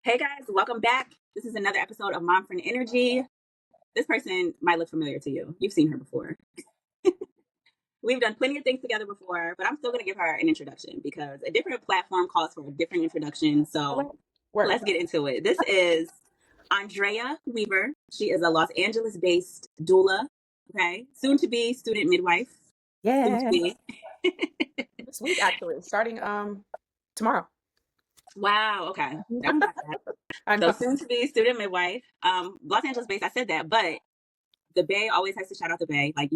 Hey guys, welcome back. This is another episode of Mom Friend Energy. This person might look familiar to you. You've seen her before. We've done plenty of things together before, but I'm still going to give her an introduction because a different platform calls for a different introduction. So Word. let's get into it. This is Andrea Weaver. She is a Los Angeles based doula, okay? Soon to be student midwife. Soon to Yeah. be. This week actually, starting tomorrow. Wow, okay. I'm about that. I So know. soon to be student midwife. Los Angeles based, I said that, but the Bay always has to shout out the Bay. Like,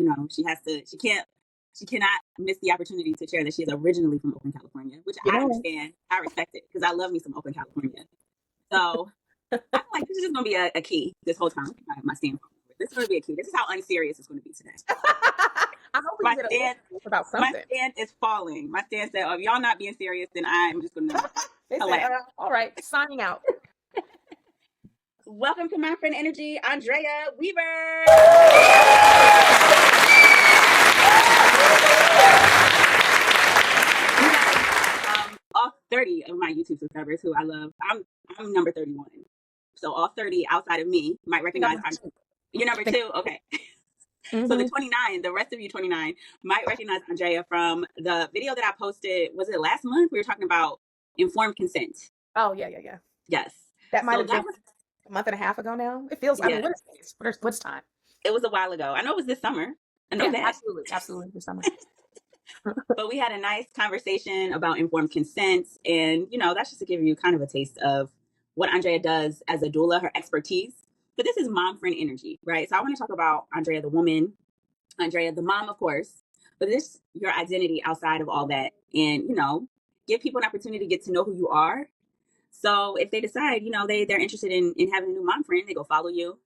she cannot miss the opportunity to share that she is originally from Oakland, California, which You I know. understand. I respect it because I love me some Oakland, California. So I feel like this is just going to be a key this whole time. My stand. This is going to be a key. This is how unserious it's going to be today. I hope we My can get a stand, little about my something. stand is falling. My stand said, "Oh, if y'all not being serious, then I'm just going to They said, collapse." all right, signing out. Welcome to My Friend Energy, Andrea Weaver. All 30 of my YouTube subscribers who I love. I'm number 31. So all 30 outside of me might recognize you're number 2. Okay. So the 29, the rest of you 29 might recognize Andrea from the video that I posted. Was it last month? We were talking about informed consent. Oh, yeah. Yes. That might So have that been was a month and a half ago now. It feels, I mean, yeah, what's time? it was a while ago. I know it was this summer. I know Yeah, that. absolutely this summer. But we had a nice conversation about informed consent. And, that's just to give you kind of a taste of what Andrea does as a doula, her expertise. But this is mom friend energy, right? So I want to talk about Andrea, the woman, Andrea, the mom, of course, but this, your identity outside of all that. And, give people an opportunity to get to know who you are. So if they decide, they're interested in having a new mom friend, they go follow you,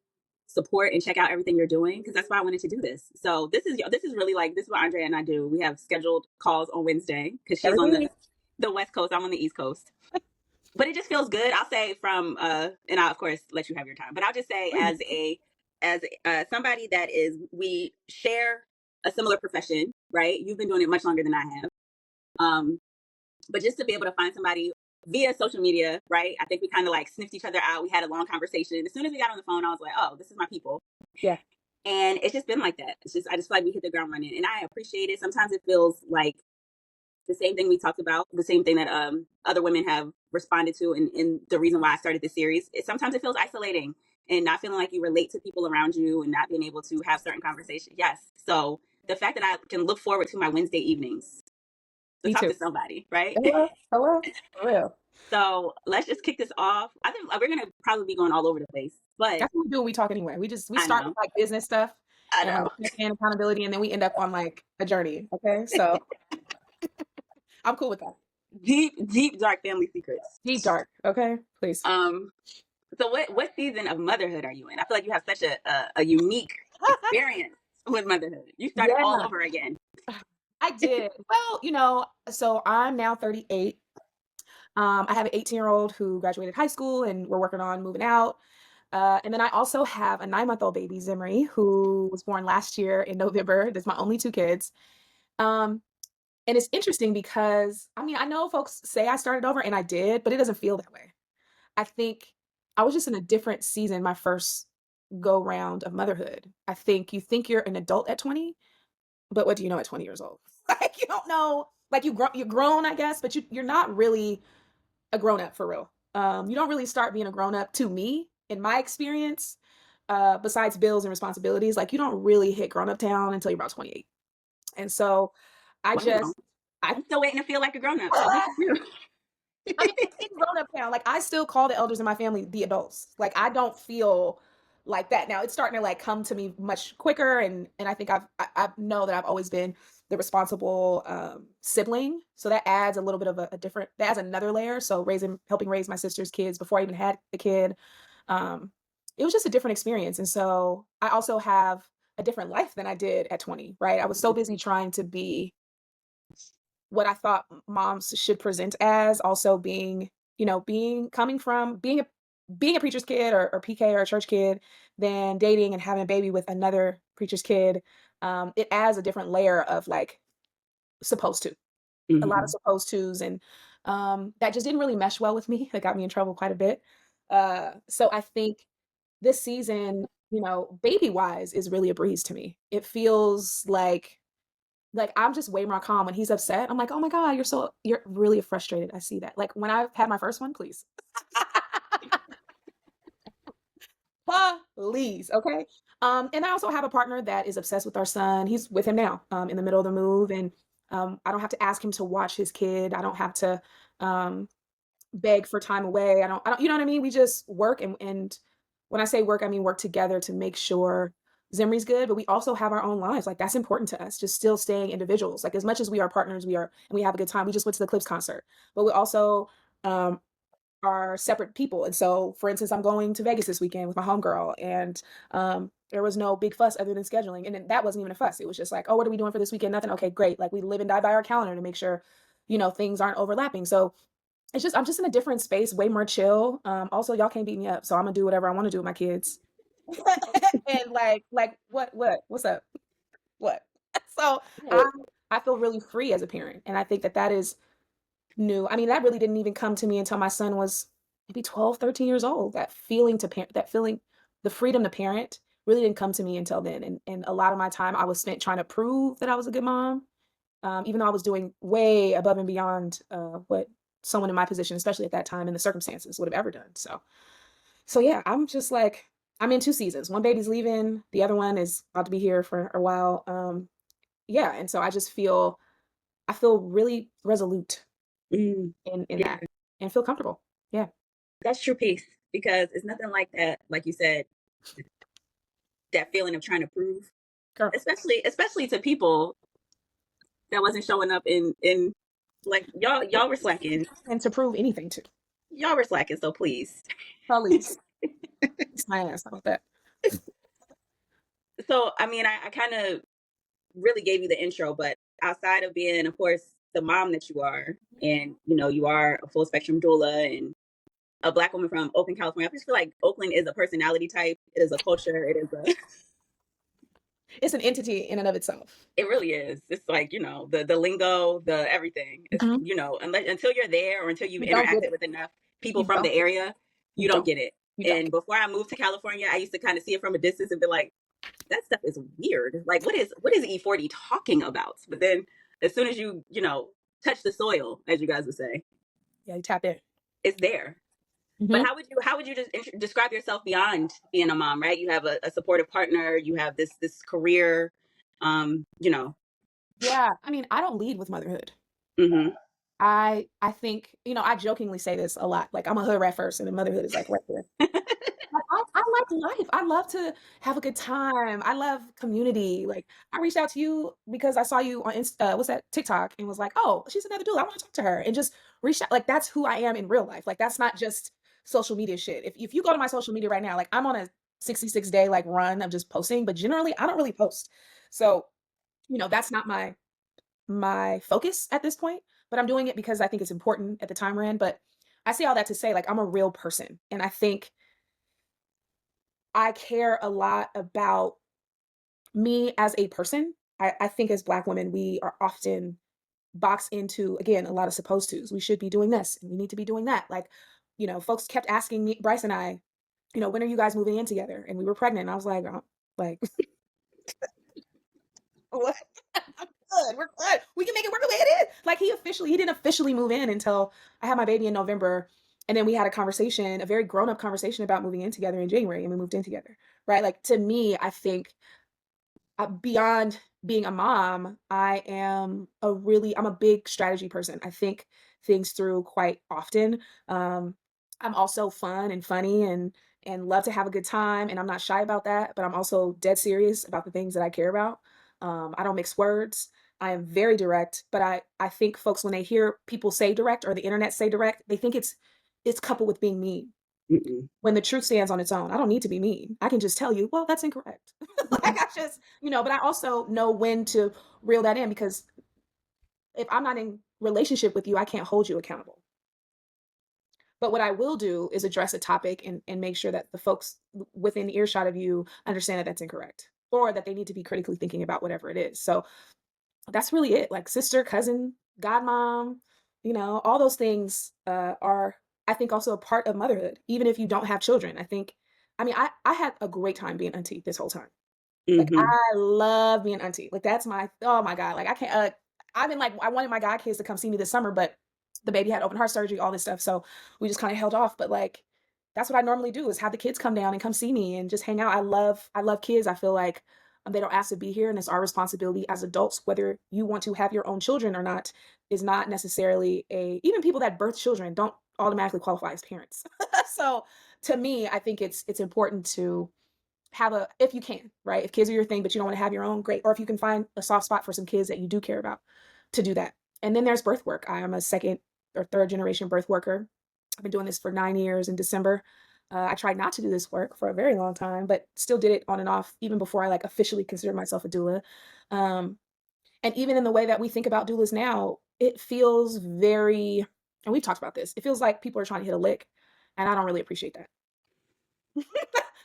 support and check out everything you're doing because that's why I wanted to do this. So this is really like this is what Andrea and I do. We have scheduled calls on Wednesday because she's Every on week. the West Coast. I'm on the East Coast. But it just feels good. I'll say from and I'll of course let you have your time. But I'll just say as somebody that is we share a similar profession, right? You've been doing it much longer than I have. But just to be able to find somebody via social media, right? I think we kind of like sniffed each other out. We had a long conversation. As soon as we got on the phone, I was like, oh, this is my people. Yeah. And it's just been like that. I just feel like we hit the ground running, and I appreciate it. Sometimes it feels like the same thing we talked about, the same thing that other women have responded to, and the reason why I started this series. Sometimes it feels isolating and not feeling like you relate to people around you and not being able to have certain conversations. Yes. So the fact that I can look forward to my Wednesday evenings to Me talk too. to somebody, right? Hello. For real. So let's just kick this off. I think we're gonna probably be going all over the place, but That's what we do when we talk anyway. We I start know, with like business stuff I and like know, check-in accountability, and then we end up on like a journey. Okay. So I'm cool with that. deep dark family secrets. Deep dark. Okay. Please. Um, so what season of motherhood are you in? I feel like you have such a unique experience with motherhood. You started all Yeah, over again. I did. Well, so I'm now 38. I have an 18-year-old who graduated high school and we're working on moving out. And then I also have a 9-month-old baby, Zimri, who was born last year in November. That's my only 2 kids. Um, and it's interesting because, I mean, I know folks say I started over and I did, but it doesn't feel that way. I think I was just in a different season, my first go round of motherhood. I think you think you're an adult at 20, but what do you know at 20 years old? Like you don't know, like you're grown, I guess, but you're not really a grown up for real. You don't really start being a grown up to me, in my experience, besides bills and responsibilities. Like you don't really hit grown up town until you're about 28. And so I Wow, just, I, I'm still waiting to feel like a grown up. So good for you. I mean, in grown up town, like I still call the elders in my family the adults. Like I don't feel like that now. It's starting to like come to me much quicker, and I think I know that I've always been the responsible sibling. So that adds a little bit of a different. That adds another layer. So helping raise my sister's kids before I even had a kid, um, it was just a different experience. And so I also have a different life than I did at 20. Right? I was so busy trying to be what I thought moms should present as, also being, coming from being a preacher's kid or PK or a church kid, then dating and having a baby with another preacher's kid. It adds a different layer of like supposed to, a lot of Mm-hmm. supposed tos, and that just didn't really mesh well with me. It got me in trouble quite a bit. So I think this season, baby wise is really a breeze to me. It feels like I'm just way more calm when he's upset. I'm like, oh my God, you're really frustrated. I see that. Like when I've had my first one, please. Please, okay? And I also have a partner that is obsessed with our son. He's with him now, in the middle of the move, and I don't have to ask him to watch his kid. I don't have to um, beg for time away. I don't, you know what I mean? We just work, and when I say work, I mean work together to make sure Zimri's good. But we also have our own lives. Like that's important to us. Just still staying individuals. Like as much as we are partners, and we have a good time. We just went to the Clips concert, but we also um, are separate people. And so, for instance, I'm going to Vegas this weekend with my homegirl, and there was no big fuss other than scheduling. And then that wasn't even a fuss. It was just like, oh, what are we doing for this weekend? Nothing. Okay, great. Like we live and die by our calendar to make sure, things aren't overlapping. So I'm just in a different space, way more chill. Also, y'all can't beat me up, so I'm gonna do whatever I want to do with my kids. And what's up? What? So I Right. I feel really free as a parent, and I think that is new. I mean, that really didn't even come to me until my son was maybe 12, 13 years old. That feeling to parent, that feeling, the freedom to parent really didn't come to me until then. And a lot of my time I was spent trying to prove that I was a good mom, even though I was doing way above and beyond what someone in my position, especially at that time in the circumstances, would have ever done. So yeah, I'm just like, I'm in two seasons. One baby's leaving, the other one is about to be here for a while. Yeah, and so I feel really resolute Mm, in yeah, that and feel comfortable. Yeah, that's true peace because it's nothing like that. Like you said, that feeling of trying to prove, girl. especially to people that wasn't showing up in like y'all were slacking. And to prove anything to. Y'all were slacking, so please. Please. Kiss my ass. How about that? So I mean, I kind of really gave you the intro, but outside of being, of course, the mom that you are, and you are a full spectrum doula and a Black woman from Oakland, California. I just feel like Oakland is a personality type. It is a culture. It is a. It's an entity in and of itself. It really is. It's like the lingo, the everything. It's Mhm. until you're there or until you've You don't get interacted it. with enough people You from the don't get it. area, You you don't don't. get it. You don't And get it. before I moved to California, I used to kind of see it from a distance and be like, that stuff is weird. Like, what is E40 talking about? But then, as soon as you touch the soil, as you guys would say, Yeah, you tap in. it's there. But Hmm. how would you just describe yourself beyond being a mom? Right? You have a supportive partner. You have this career. Um, you know. Yeah, I mean, I don't lead with motherhood. Mm-hmm. I think, I jokingly say this a lot. Like I'm a hood rat first, and then motherhood is like right there. I like life. I love to have a good time. I love community. Like I reached out to you because I saw you on what's that, TikTok, and was like, oh, she's another dude. I want to talk to her, and just reached out. Like that's who I am in real life. Like that's not just social media shit. If you go to my social media right now, like I'm on a 66-day like run of just posting, but generally I don't really post. So that's not my focus at this point. But I'm doing it because I think it's important at the time we're in. But I say all that to say, like I'm a real person, and I think I care a lot about me as a person. I think as Black women, we are often boxed into, again, a lot of supposed tos. We should be doing this and we need to be doing that. Like, folks kept asking me, Bryce and I, when are you guys moving in together? And we were pregnant. And I was like, like, what? I'm good. We're good. We can make it work the way it is. Like he didn't officially move in until I had my baby in November. And then we had a conversation, a very grown up conversation about moving in together in January, and we moved in together. Right. Like to me, I think beyond being a mom, I'm a big strategy person. I think things through quite often. Um, I'm also fun and funny and love to have a good time, and I'm not shy about that. But I'm also dead serious about the things that I care about. I don't mix words. I am very direct, but I think folks, when they hear people say direct or the internet say direct, they think it's coupled with being mean, Mm-mm. when the truth stands on its own. I don't need to be mean. I can just tell you, well, that's incorrect. Like I just, but I also know when to reel that in, because if I'm not in relationship with you, I can't hold you accountable. But what I will do is address a topic and make sure that the folks within earshot of you understand that that's incorrect, or that they need to be critically thinking about whatever it is. So that's really it. Like sister, cousin, godmom, all those things are I think also a part of motherhood, even if you don't have children. I mean, I had a great time being auntie this whole time. Like, Mm-hmm. I love being auntie. Like, that's my oh my God. Like, I can't, I've been like, I wanted my god kids to come see me this summer, but the baby had open heart surgery, all this stuff. So we just kind of held off. But like, that's what I normally do is have the kids come down and come see me and just hang out. I love kids. I feel like they don't ask to be here. And it's our responsibility as adults, whether you want to have your own children or not, is not necessarily even people that birth children don't automatically qualify as parents. So to me, I think it's important to have if you can, right? If kids are your thing, but you don't want to have your own, great. Or if you can find a soft spot for some kids that you do care about, to do that. And then there's birth work. I am a second or third generation birth worker. I've been doing this for 9 years in December. I tried not to do this work for a very long time, but still did it on and off even before I like officially considered myself a doula. Um, and even in the way that we think about doulas now, it feels very, and we've talked about this, it feels like people are trying to hit a lick. And I don't really appreciate that.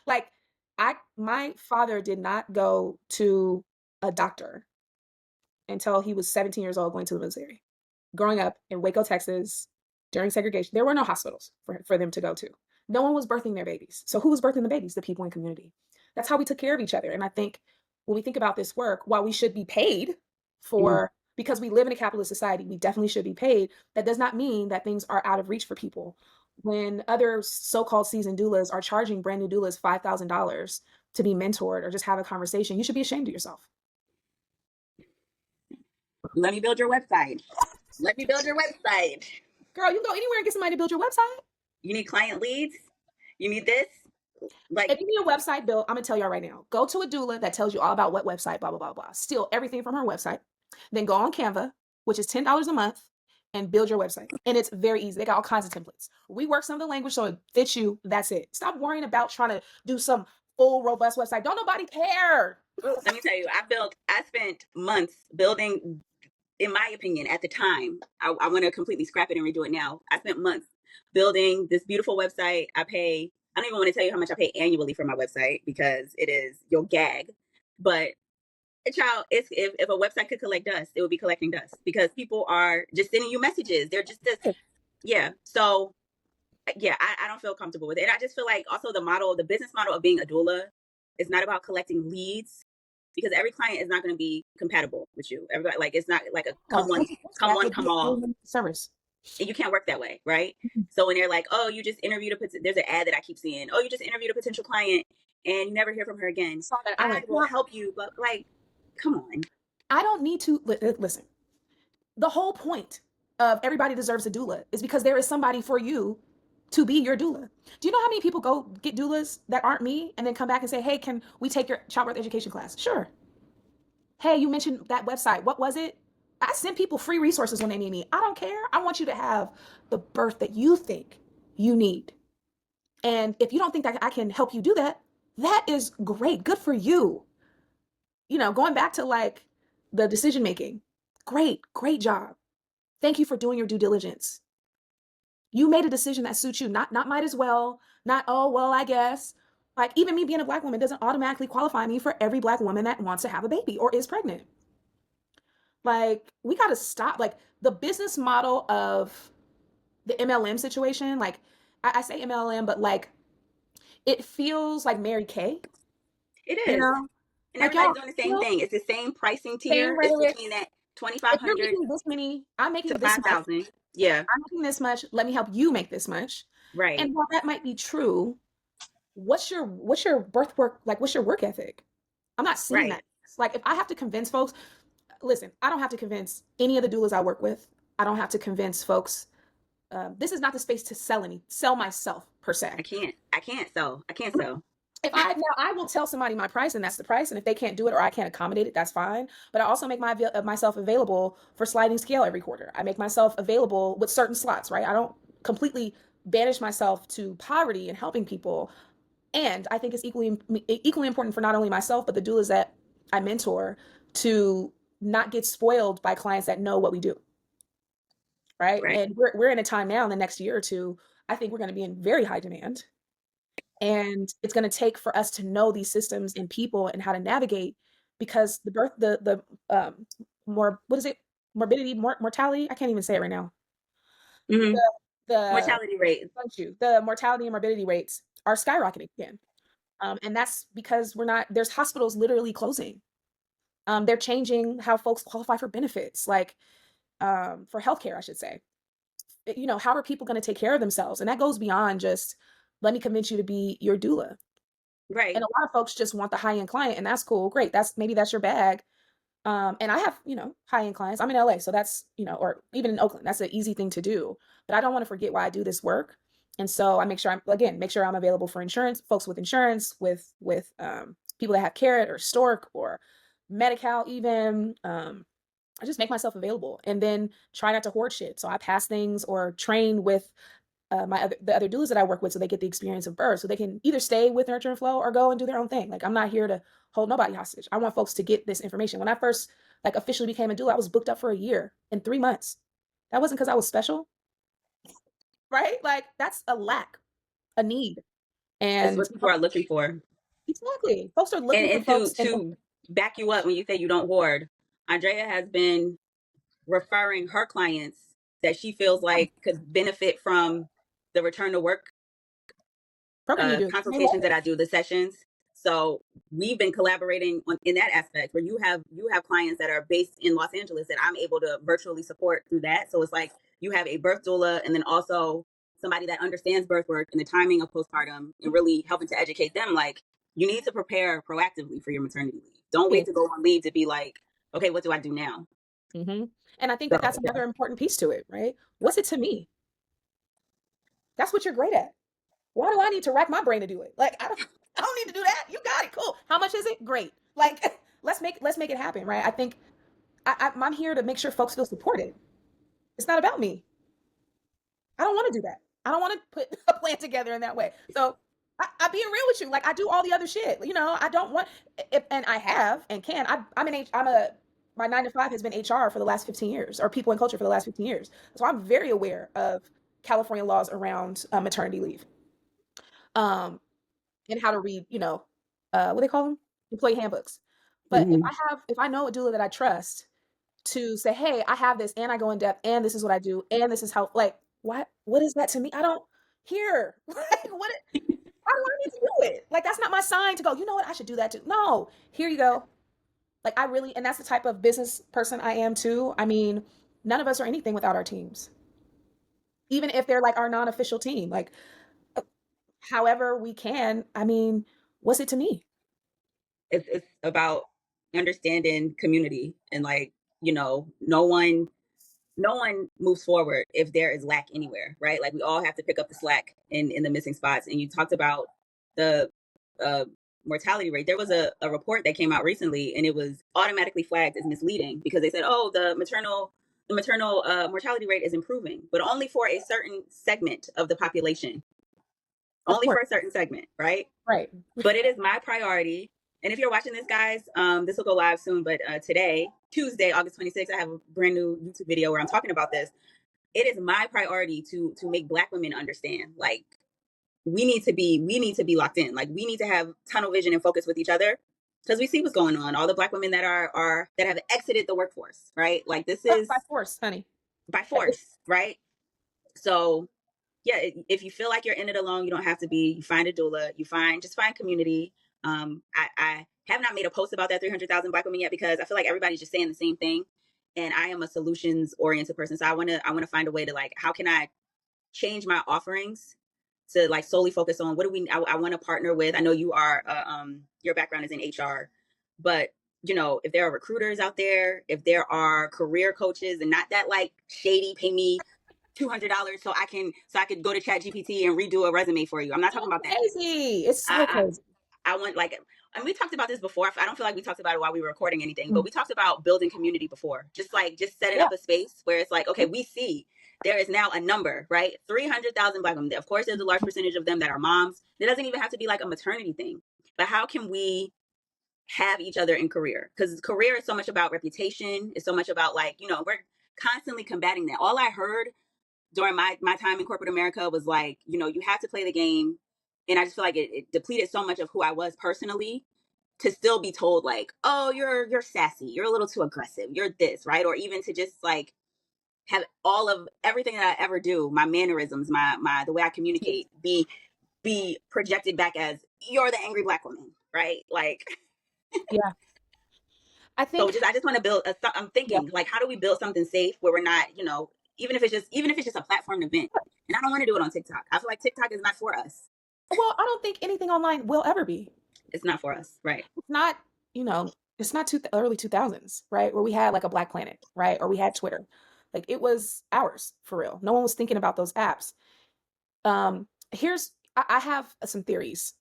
Like, my father did not go to a doctor until he was 17 years old going to the military. Growing up in Waco, Texas, during segregation, there were no hospitals for them to go to. No one was birthing their babies. So who was birthing the babies? The people in community. That's how we took care of each other. And I think when we think about this work, while we should be paid Mm-hmm. because we live in a capitalist society, we definitely should be paid. That does not mean that things are out of reach for people. When other so-called seasoned doulas are charging brand new doulas $5,000 to be mentored or just have a conversation, you should be ashamed of yourself. Let me build your website. Let me build your website. Girl, you can go anywhere and get somebody to build your website. You need client leads. You need this. Like, If you need a website built, I'm gonna tell y'all right now. Go to a doula that tells you all about what website, blah, blah, blah, blah. Steal everything from her website. Then go on Canva, which is $10 a month, and build your website. And it's very easy. They got all kinds of templates. Rework some of the language so it fits you. That's it. Stop worrying about trying to do some full, robust website. Don't nobody care. let me tell you, I spent months building, in my opinion, at the time, I want to completely scrap it and redo it now. I spent months building this beautiful website. I don't even want to tell you how much I pay annually for my website because you'll gag. But child, if a website could collect dust, it would be collecting dust because people are just sending you messages. They're just this, yeah. So yeah, I don't feel comfortable with it. And I just feel like also the business model of being a doula is not about collecting leads because every client is not going to be compatible with you. Everybody, like, it's not like a come one, That would come be all. a service. And you can't work that way, right? So when they're like, oh, you just interviewed there's an ad that I keep seeing. Oh, you just interviewed a potential client and you never hear from her again. Saw that. I will help you, but like, come on. I don't need to listen. The whole point of everybody deserves a doula is because there is somebody for you to be your doula. Do you know how many people go get doulas that aren't me and then come back and say, hey, can we take your childbirth education class? Sure. Hey, you mentioned that website. What was it? I send people free resources when they need me. I don't care. I want you to have the birth that you think you need. And if you don't think that I can help you do that, that is great. Good for you. Going back to like the decision making, great job. Thank you for doing your due diligence. You made a decision that suits you, not might as well, not, oh, well, I guess. Like, even me being a Black woman doesn't automatically qualify me for every Black woman that wants to have a baby or is pregnant. Like, we got to stop. Like, the business model of the MLM situation, like, I say MLM, but like, it feels like Mary Kay, It you is. know? And Like, y'all everybody's doing the same feel thing. It's the same pricing same tier. It's rhetoric. between that If you're 2,500 making this many, I'm to making this much. 5,000. Yeah. I'm making this much. Let me help you make this much. Right. And while that might be true, what's your birth work like? What's your work ethic? I'm not seeing Right. that. Like, if I have to convince folks, listen, I don't have to convince any of the doulas I work with. I don't have to convince folks. This is not the space to sell myself per se. I can't sell. If I will tell somebody my price and that's the price. And if they can't do it or I can't accommodate it, that's fine. But I also make myself available for sliding scale every quarter. I make myself available with certain slots, right? I don't completely banish myself to poverty and helping people. And I think it's equally important for not only myself, but the doulas that I mentor to not get spoiled by clients that know what we do. Right. Right. And we're in a time now in the next year or two, I think we're going to be in very high demand. And it's going to take for us to know these systems and people and how to navigate because what is it? Morbidity, mortality. I can't even say it right now. Mm-hmm. the Mortality rate. thank you, the mortality and morbidity rates are skyrocketing again. And that's because there's hospitals literally closing. They're changing how folks qualify for benefits, like for healthcare, I should say. How are people going to take care of themselves? And that goes beyond just let me convince you to be your doula. And Right. a lot of folks just want the high end client, and that's cool, great. That's your bag. And I have, high end clients. I'm in LA, so that's, or even in Oakland, that's an easy thing to do. But I don't want to forget why I do this work. And so I make sure I'm available for insurance, folks with insurance, with people that have Carrot or Stork or Medi-Cal even. I just make myself available and then try not to hoard shit. So I pass things or train with the other doulas that I work with, so they get the experience of birth, so they can either stay with Nurture and Flow or go and do their own thing. Like, I'm not here to hold nobody hostage. I want folks to get this information. When I first officially became a doula, I was booked up for a year and 3 months. That wasn't because I was special, right? Like, that's a lack, a need, It's and what people are looking for. exactly, folks are looking for And to folks. And back you up when you say you don't hoard, Andrea has been referring her clients that she feels like could benefit from the return to work program you do, they love consultations that it. I do, the sessions. So we've been collaborating in that aspect where you have clients that are based in Los Angeles that I'm able to virtually support through that. So it's like you have a birth doula and then also somebody that understands birth work and the timing of postpartum and really helping to educate them. Like, you need to prepare proactively for your maternity leave. Don't wait to go on leave to be like, okay, what do I do now? Mm-hmm. And I think that So that's another important piece to it, right? What's it to me? That's what you're great at. Why do I need to rack my brain to do it? Like, I don't need to do that. You got it. Cool. How much is it? Great. Like, let's make it happen, right? I think I'm here to make sure folks feel supported. It's not about me. I don't want to do that. I don't want to put a plan together in that way. So I being real with you, like, I do all the other shit. I don't want, and I have and can. I'm a my 9 to 5 has been HR for the last 15 years, or people in culture for the last 15 years. So I'm very aware of California laws around maternity leave. Um, and how to read, what do they call them? Employee handbooks. But mhm. if I know a doula that I trust to say, hey, I have this and I go in depth and this is what I do and this is how, like, what is that to me? I don't hear. Like, why do I need to do it? Like, that's not my sign to go, you know what, I should do that too. No, here you go. Like, and that's the type of business person I am too. I mean, none of us are anything without our teams. Even if they're like our non-official team. Like, however we can, I mean, what's it to me? It's about understanding community and like, no one moves forward if there is lack anywhere, right? Like, we all have to pick up the slack in the missing spots. And you talked about the uh, mortality rate. There was a report that came out recently, and it was automatically flagged as misleading because they said, "Oh, the maternal mortality rate is improving, but only for a certain segment of the population, Of only course. for a certain segment, right?" Right. But it is my priority. And if you're watching this, guys, this will go live soon. But today, Tuesday, August 26th, I have a brand new YouTube video where I'm talking about this. It is my priority to make Black women understand. Like, we need to be locked in. Like, we need to have tunnel vision and focus with each other because we see what's going on. All the Black women that have exited the workforce, right? Like, this By is force, honey. by force, right? So yeah, if you feel like you're in it alone, you don't have to be. You find a doula. Just find community. I have not made a post about that 300,000 Black women yet because I feel like everybody's just saying the same thing, and I am a solutions oriented person. So I want to find a way to, like, how can I change my offerings to, like, solely focus on what do we. I want to partner with. I know you are. Your background is in HR, but if there are recruiters out there, if there are career coaches, and not that, like, shady, pay me $200 so I could go to Chat GPT and redo a resume for you. I'm not talking about that. Crazy. It's so I crazy. I want, like, and we talked about this before. I don't feel like we talked about it while we were recording anything, but Mm. we talked about building community before. Just setting Yeah. up a space where it's like, okay, we see there is now a number, right? 300,000 Black women. Of course, there's a large percentage of them that are moms. It doesn't even have to be like a maternity thing, but how can we have each other in career? Because career is so much about reputation. It's so much about, like, we're constantly combating that. All I heard during my time in corporate America was like, you have to play the game. And I just feel like it depleted so much of who I was personally to still be told, like, oh, you're sassy, you're a little too aggressive, you're this, right? Or even to just, like, have all of everything that I ever do, my mannerisms, my the way I communicate, be projected back as you're the angry Black woman, right? Like, Yeah. I so think, I just want to build I'm yeah. thinking, like, how do we build something safe where we're not, even if it's just a platform to vent. And I don't want to do it on TikTok. I feel like TikTok is not for us. Well, I don't think anything online will ever be. It's not for us, right? It's not, it's not early 2000s, right? Where we had like a Black Planet, right? Or we had Twitter. Like it was ours for real. No one was thinking about those apps. I have some theories.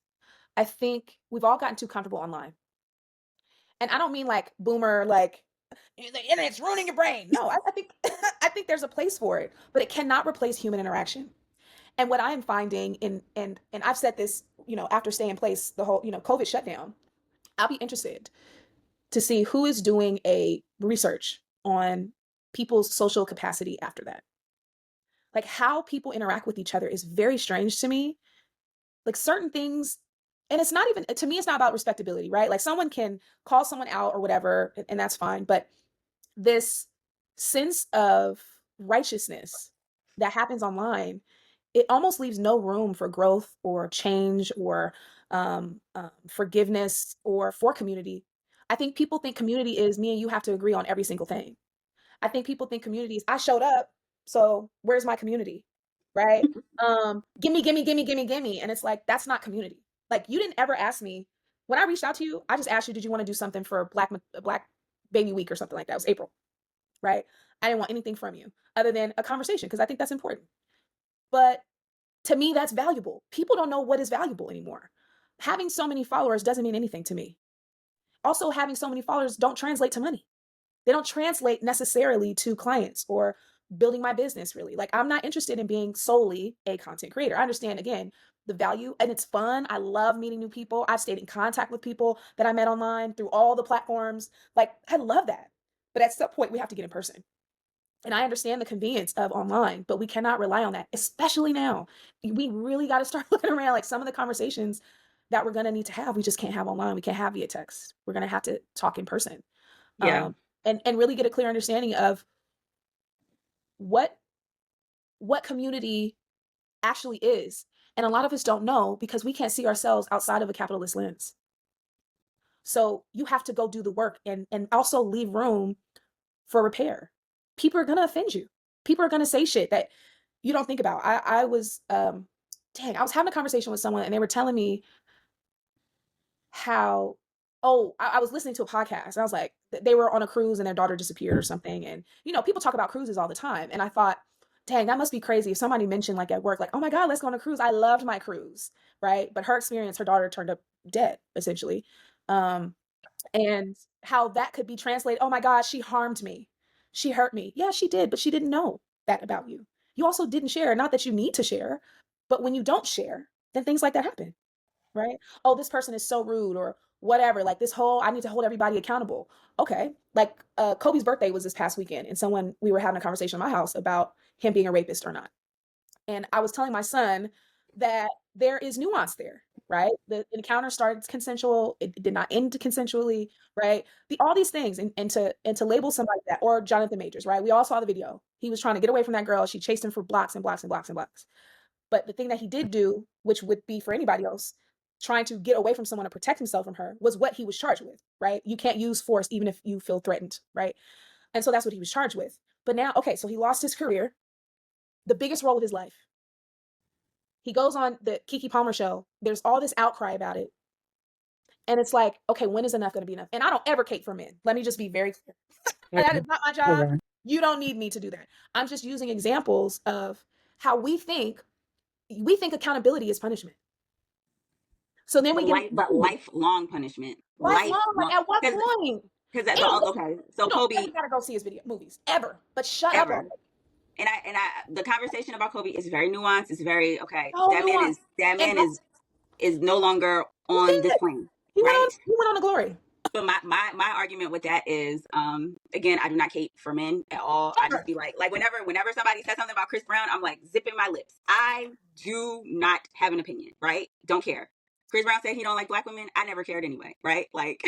I think we've all gotten too comfortable online. And I don't mean like boomer, like the internet's ruining your brain. No, I think I think there's a place for it, but it cannot replace human interaction. And what I'm finding and I've said this, after staying in place the whole, COVID shutdown, I'll be interested to see who is doing a research on people's social capacity after that. Like how people interact with each other is very strange to me. Like certain things, and it's not even, to me, it's not about respectability, right? Like someone can call someone out or whatever, and that's fine. But this sense of righteousness that happens online, it almost leaves no room for growth or change or forgiveness or for community. I think people think community is me and you have to agree on every single thing. I think people think community is I showed up, so where's my community? Right? Gimme, gimme, gimme, gimme, gimme. And it's like, that's not community. Like you didn't ever ask me when I reached out to you, I just asked you, did you want to do something for Black Baby Week or something like that? It was April, right? I didn't want anything from you other than a conversation because I think that's important. But to me, that's valuable. People don't know what is valuable anymore. Having so many followers doesn't mean anything to me. Also, having so many followers don't translate to money. They don't translate necessarily to clients or building my business really. Like I'm not interested in being solely a content creator. I understand again the value and it's fun. I love meeting new people. I've stayed in contact with people that I met online through all the platforms. Like I love that. But at some point we have to get in person. And I understand the convenience of online, but we cannot rely on that, especially now. We really got to start looking around like some of the conversations that we're going to need to have, we just can't have online. We can't have via text. We're going to have to talk in person. Yeah. And really get a clear understanding of what community actually is. And a lot of us don't know because we can't see ourselves outside of a capitalist lens. So you have to go do the work and also leave room for repair. People are gonna offend you. People are gonna say shit that you don't think about. I was I was having a conversation with someone and they were telling me how I was listening to a podcast and I was like, they were on a cruise and their daughter disappeared or something. And people talk about cruises all the time. And I thought, dang, that must be crazy if somebody mentioned like at work, like, oh my God, let's go on a cruise. I loved my cruise, right? But her experience, her daughter turned up dead, essentially. Um, and how that could be translated, oh my God, she harmed me. She hurt me. Yeah, she did, but she didn't know that about you. You also didn't share, not that you need to share, but when you don't share, then things like that happen, right? Oh, this person is so rude or whatever. Like this whole, I need to hold everybody accountable. Okay. Like Kobe's birthday was this past weekend, and we were having a conversation in my house about him being a rapist or not. And I was telling my son that there is nuance there, right? The encounter started consensual, it did not end consensually, right? All these things, and to label somebody that, or Jonathan Majors, right? We all saw the video. He was trying to get away from that girl. She chased him for blocks and blocks and blocks and blocks. But the thing that he did do, which would be for anybody else, trying to get away from someone to protect himself from her, was what he was charged with, right? You can't use force even if you feel threatened, right? And so that's what he was charged with. But now, okay, so he lost his career, the biggest role of his life. He goes on the Keke Palmer show. There's all this outcry about it. And it's like, okay, when is enough going to be enough? And I don't ever cape for men. Let me just be very clear. That is not my job. You don't need me to do that. I'm just using examples of how we think accountability is punishment. So then we get Lifelong punishment. lifelong. Like Lifelong. at what point? Because And okay, so you don't Kobe ever gotta go see his movies ever. But shut up ever. on it. And I the conversation about Kobe is very nuanced. It's very okay. So nuanced. That And man is no longer he's on this dead. plane, He went right? on. He went on to glory. But my argument with that is, again, I do not cape for men at all. I just Ever. be like whenever somebody says something about Chris Brown, I'm like zipping my lips. I do not have an opinion, right? Don't care. Chris Brown said he don't like Black women. I never cared anyway, right? Like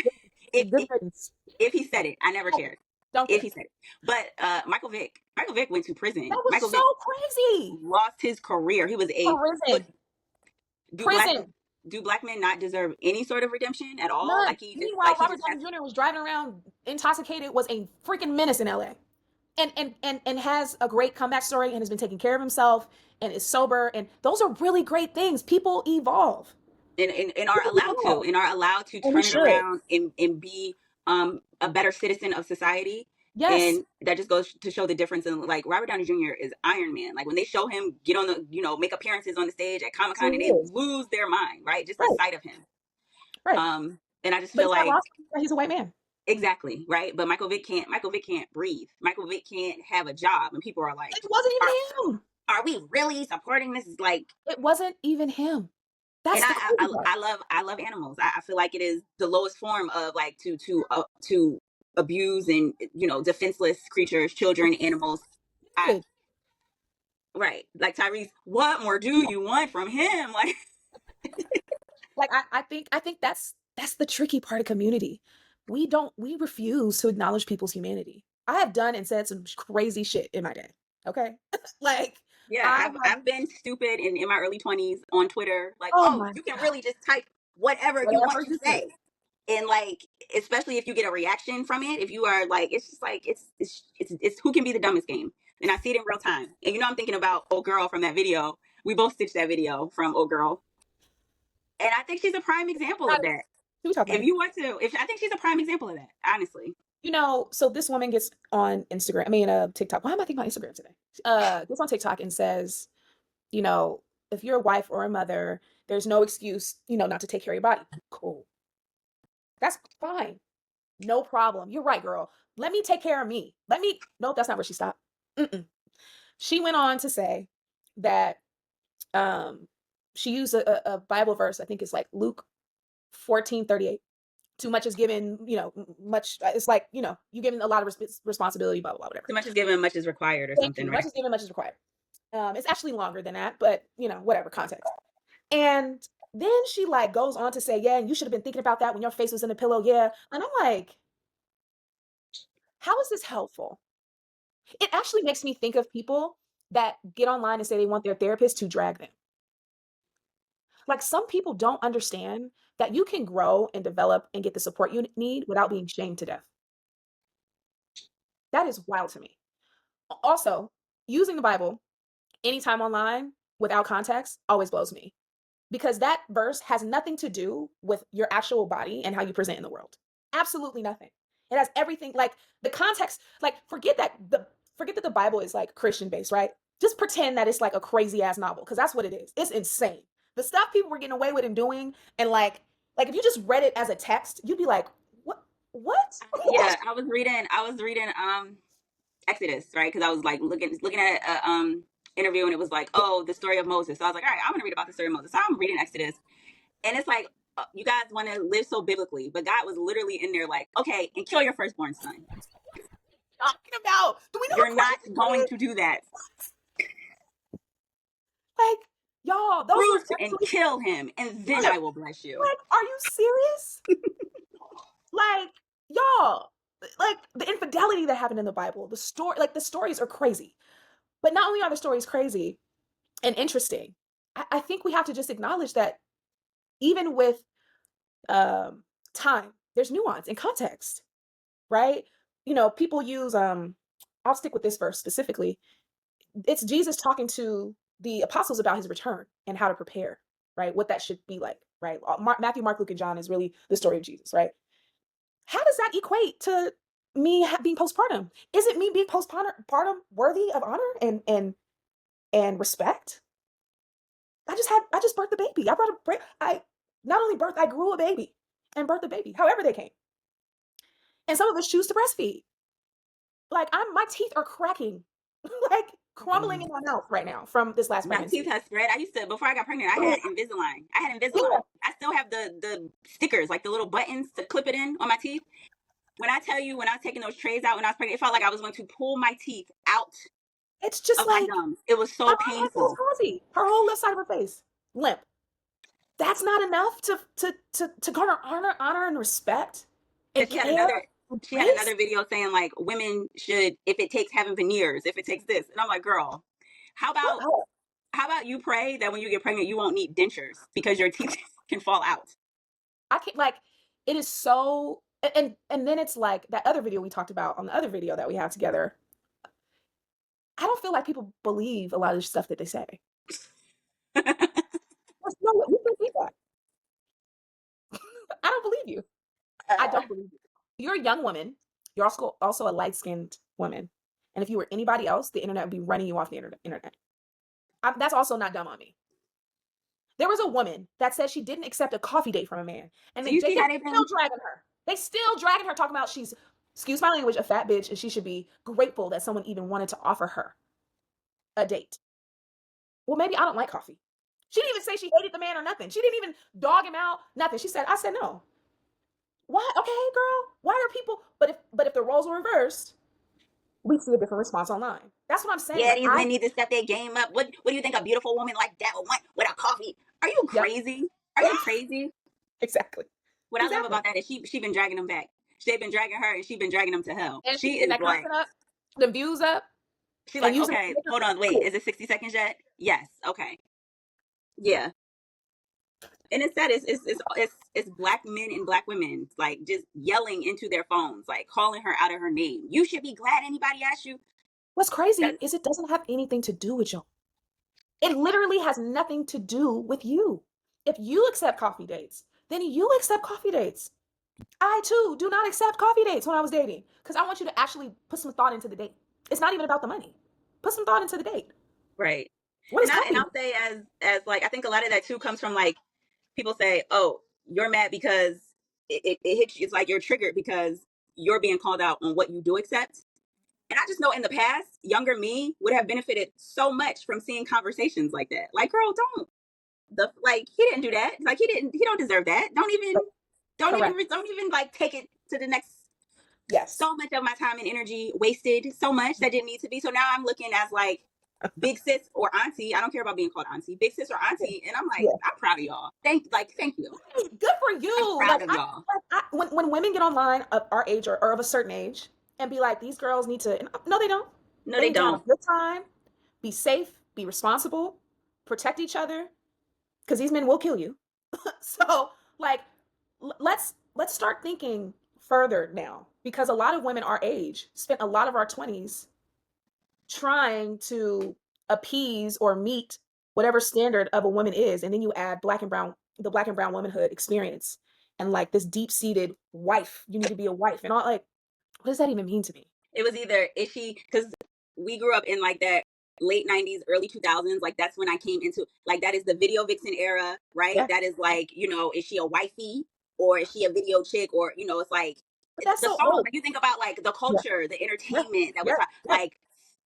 if Good riddance. if he said it, I never cared. Don't if care. he said it. But Michael Vick went to prison. That was Michael so Vick crazy. lost his career. He was a but Prison. do black Prison. do black men not deserve any sort of redemption at all? None. Meanwhile, Like he Robert just has. Downey Jr. was driving around intoxicated, was a freaking menace in LA. And has a great comeback story and has been taking care of himself and is sober. And those are really great things. People evolve. And are People allowed to evolve. and are allowed to And we turn it should. around and be a better citizen of society. Yes. And that just goes to show the difference in, like, Robert Downey Jr. is Iron Man. Like when they show him get on the, make appearances on the stage at Comic So Con, he and they is. lose their mind, right? Just the Right. sight of him. Right. And I just But feel it's not like lost that he's a white man. exactly right. But Michael Vick can't breathe. Michael Vick can't have a job, and people are like, It wasn't are even him. are we really supporting this? Is like, It wasn't even him. and That's the crazy part. I love animals. I feel like it is the lowest form of, like, to abuse and, defenseless creatures, children, animals. I Good. Right, like Tyrese. What more do you want from him? Like, Like I think that's the tricky part of community. We refuse to acknowledge people's humanity. I have done and said some crazy shit in my day. Okay? Like yeah, I have, I've been stupid in my early 20s on Twitter. Like, oh oh, my you can God, really just type whatever you want whatever to you see. say, and, like, especially if you get a reaction from it, if you are like, it's just like it's who can be the dumbest game. And I see it in real time. And I'm thinking about old girl from that video. We both stitched that video from old girl, and I think she's a prime example of that. Who we talking If about? you want to, if I think she's a prime example of that, honestly. So this woman gets on Instagram, TikTok. Why am I thinking about Instagram today? Gets on TikTok and says, you know, if you're a wife or a mother, there's no excuse, not to take care of your body. Cool. That's fine. No problem. You're right, girl. Let me take care of me. Nope, that's not where she stopped. Mm-mm. She went on to say that um, she used a Bible verse. I think it's like Luke 14:38. Too much is given, much. It's like, you're given a lot of responsibility, blah, blah, blah, whatever. Too much is given, much is required, or Thank something, you. right? Much is given, much is required. It's actually longer than that, but, whatever, context. And then she like goes on to say, yeah, and you should have been thinking about that when your face was in the pillow. Yeah. And I'm like, how is this helpful? It actually makes me think of people that get online and say they want their therapist to drag them. Like some people don't understand that you can grow and develop and get the support you need without being shamed to death. That is wild to me. Also, using the Bible anytime online without context always blows me because that verse has nothing to do with your actual body and how you present in the world. Absolutely nothing. It has everything, like the context, like forget that the Bible is like Christian based, right? Just pretend that it's like a crazy ass novel because that's what it is. It's insane. The stuff people were getting away with and doing, and like if you just read it as a text, you'd be like, what? Yeah, I was reading Exodus, right? Because I was like looking at a interview, and it was like, oh, the story of Moses. So I was like, all right, I'm gonna read about the story of Moses. So I'm reading Exodus, and it's like, you guys want to live so biblically, but God was literally in there like, okay, and kill your firstborn son. Talking about? Do we know You're what not crazy going is? to do that. Like, y'all, those are Bruise and absolutely, kill him, and then I will bless you. like, are you serious? Like, y'all, like the infidelity that happened in the Bible, the stories are crazy. But not only are the stories crazy and interesting, I think we have to just acknowledge that even with time, there's nuance and context, right? People use I'll stick with this verse specifically. It's Jesus talking to the apostles about his return and how to prepare, right? What that should be like, right? Matthew, Mark, Luke, and John is really the story of Jesus, right? How does that equate to me being postpartum? Is it me being postpartum worthy of honor and respect? I just birthed a baby. I not only birthed, I grew a baby and birthed a baby, however they came. And some of us choose to breastfeed. Like my teeth are cracking, like crumbling in my mouth right now from this last My teeth pregnancy. has spread. I used to, before I got pregnant, I had Invisalign. Yeah, I still have the stickers, like the little buttons to clip it in on my teeth. When I tell you, when I was taking those trays out when I was pregnant, it felt like I was going to pull my teeth out it's just of my like gums. It was my so mom had this painful. palsy. Her whole left side of her face limp. That's not enough to garner honor and respect Because and she had care. she had another video saying like women should, if it takes heaven veneers, if it takes this, and I'm like, girl, how about What? how about you pray that when you get pregnant you won't need dentures because your teeth can fall out. I can't like it is so and then it's like that other video we talked about on the other video that we have together. I don't feel like people believe a lot of the stuff that they say. There's no way we can believe that. I don't believe you. I don't believe you. You're a young woman. You're also a light-skinned woman. And if you were anybody else, the internet would be running you off the internet. That's also not dumb on me. There was a woman that said she didn't accept a coffee date from a man, and Do then you see how Jacob they've been? still dragging her. They still dragging her, talking about she's, excuse my language, a fat bitch, and she should be grateful that someone even wanted to offer her a date. Well, maybe I don't like coffee. She didn't even say she hated the man or nothing. She didn't even dog him out, nothing. I said no. Why? Okay, girl. Why are people? But if the roles were reversed, we see a different response online. That's what I'm saying. Yeah, Like these men need to step their game up. What do you think a beautiful woman like that would want with a coffee? Are you yep, crazy? Are you crazy? exactly, What I love exactly. about that is she been dragging them back. They've been dragging her and she been dragging them to hell. And she's She getting is that like, content up, the views up, she's and like, using okay, it. hold on, wait, is it 60 seconds yet? Yes, okay, yeah. And it's sad. It's black men and black women like just yelling into their phones, like calling her out of her name. You should be glad anybody asked you. What's crazy That's is it doesn't have anything to do with you. It literally has nothing to do with you. If you accept coffee dates, then you accept coffee dates. I too do not accept coffee dates when I was dating because I want you to actually put some thought into the date. It's not even about the money. Put some thought into the date. right. What is And coffee? I'll say as like I think a lot of that too comes from like people say, oh, you're mad because it hits you. It's like you're triggered because you're being called out on what you do accept. And I just know in the past, younger me would have benefited so much from seeing conversations like that. Like, girl, he didn't do that. Like he don't deserve that. Correct. Don't even like take it to the next. Yes. So much of my time and energy wasted, so much that didn't need to be. So now I'm looking as like big sis or auntie. I don't care about being called auntie, big sis or Yeah. auntie. And I'm like, Yeah. I'm proud of y'all. Thank you. Good for I'm you. proud of y'all. When women get online of our age or of a certain age and be like, these girls need to, no, they don't. No, They they need to have a don't. good time, be safe, be responsible, protect each other, because these men will kill you. So, like, let's start thinking further now, because a lot of women our age spent a lot of our 20s trying to appease or meet whatever standard of a woman is, and then you add the black and brown womanhood experience, and like this deep-seated wife, you need to be a wife, and all, like, what does that even mean to me? It was either is she because we grew up in like that late 90s, early 2000s. Like that's when I came into like that is the video vixen era, right? Yeah, That is like, is she a wifey or is she a video chick? Or, it's like but that's the so songs. old. Like you think about like the Yeah, culture, the yeah, entertainment that was yeah, yeah. like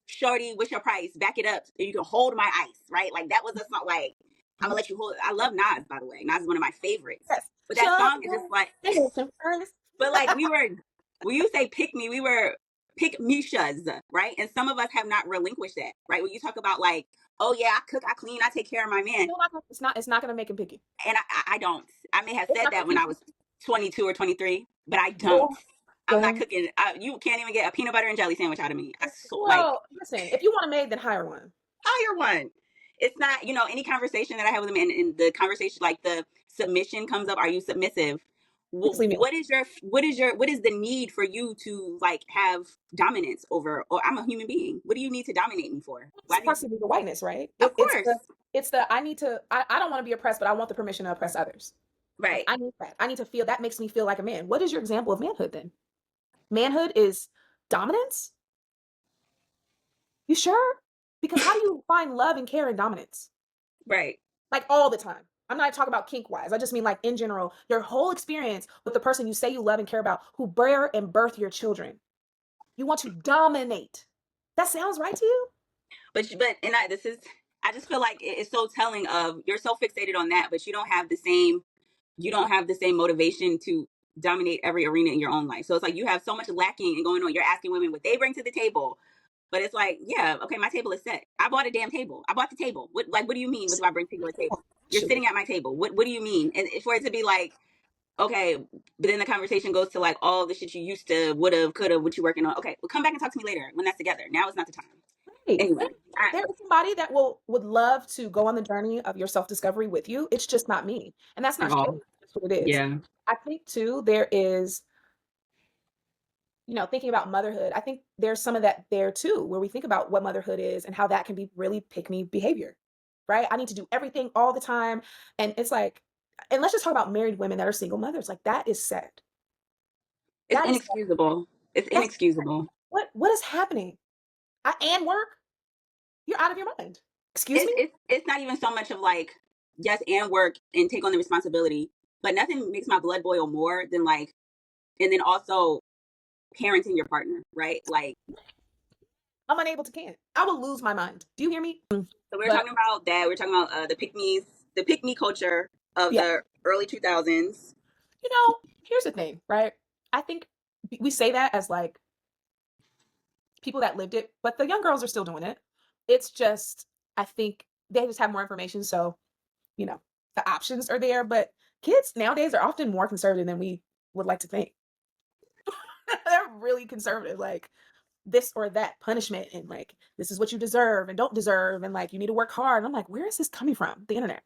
Shorty, what's your price? Back it up. You can hold my ice, right? Like that was a song like I'm Mhm. gonna let you hold. I love Nas, by the way. Nas is one of my favorites. Yes. But that Shut song is just like up. but like when you say pick me, we were pick Mishas, right? And some of us have not relinquished that, right? When you talk about like, oh yeah, I cook, I clean, I take care of my man. It's not gonna make him picky. And I don't. I may have It's said not that gonna when keep I was 22 or 23, but I don't. going. I'm not Going. cooking. You can't even get a peanut butter and jelly sandwich out of me. Like, Well, listen, if you want a maid, then hire one. hire one. It's not, any conversation that I have with them and the conversation, like the submission comes up, are you submissive? Just leave me alone. What is the need for you to like have dominance over, or I'm a human being. What do you need to dominate me for? It's Why do you, supposed to be the whiteness, right? of course. It's the I need to I don't want to be oppressed, but I want the permission to oppress others. Like, Right. I need that. I need to feel that makes me feel like a man. What is your example of manhood then? Manhood is dominance? You sure? Because how do you find love and care in dominance? Right. Like all the time. I'm not talking about kink wise. I just mean like in general, your whole experience with the person you say you love and care about, who bear and birth your children. You want to dominate. That sounds right to you? I just feel like it's so telling of you're so fixated on that, but you don't have the same motivation to dominate every arena in your own life. So it's like you have so much lacking and going on. You're asking women what they bring to the table. But it's like, yeah, okay, my table is set. I bought a damn table. I bought the table. What do you mean? What do I bring to your table? You're Actually, sitting at my table. What do you mean? And for it to be like, okay, but then the conversation goes to like all the shit you used to, would have, could have, what you working on. Okay, well, come back and talk to me later when that's together. Now is not the time. Right. Anyway, There is somebody that would love to go on the journey of your self-discovery with you. It's just not me. And that's not at shame. all. That's what it is. Yeah, I think too, there is, thinking about motherhood, I think there's some of that there too, where we think about what motherhood is and how that can be really pick me behavior, right? I need to do everything all the time. And it's like, and let's just talk about married women that are single mothers. Like that is sad. it's That is, inexcusable. It's that's inexcusable. what is happening? And work, you're out of your mind. Excuse me? It's not even so much of like yes and work and take on the responsibility, but nothing makes my blood boil more than like, and then also parenting your partner, right? Like, I'm unable to can. I will lose my mind. Do you hear me? so we were But talking about that. We are talking about the pick me culture of yeah, the early 2000s. here's the thing, right? I think we say that as like people that lived it, but the young girls are still doing it. It's just, I think they just have more information. So, you know, the options are there. But kids nowadays are often more conservative than we would like to think. They're really conservative, like this or that punishment, and like this is what you deserve and don't deserve, and like you need to work hard. And I'm like, where is this coming from? The internet,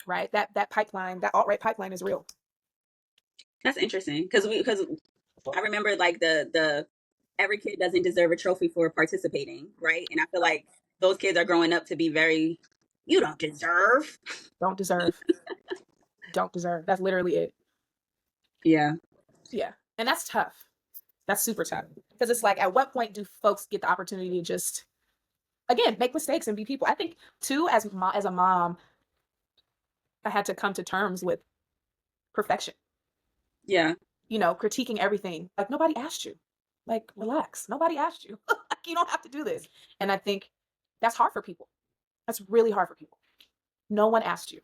right? That pipeline, that alt right pipeline is real. That's interesting because I remember like the every kid doesn't deserve a trophy for participating, right? And I feel like those kids are growing up to be very, you don't deserve. Don't deserve. Don't deserve. That's literally it. Yeah, Yeah. And that's tough. That's super tough. Because it's like, at what point do folks get the opportunity to just, again, make mistakes and be people? I think, too, as a mom, I had to come to terms with perfection, yeah. critiquing everything. Like, nobody asked you. Like, relax. Nobody asked you. Like, you don't have to do this. And I think that's hard for people. That's really hard for people. No one asked you.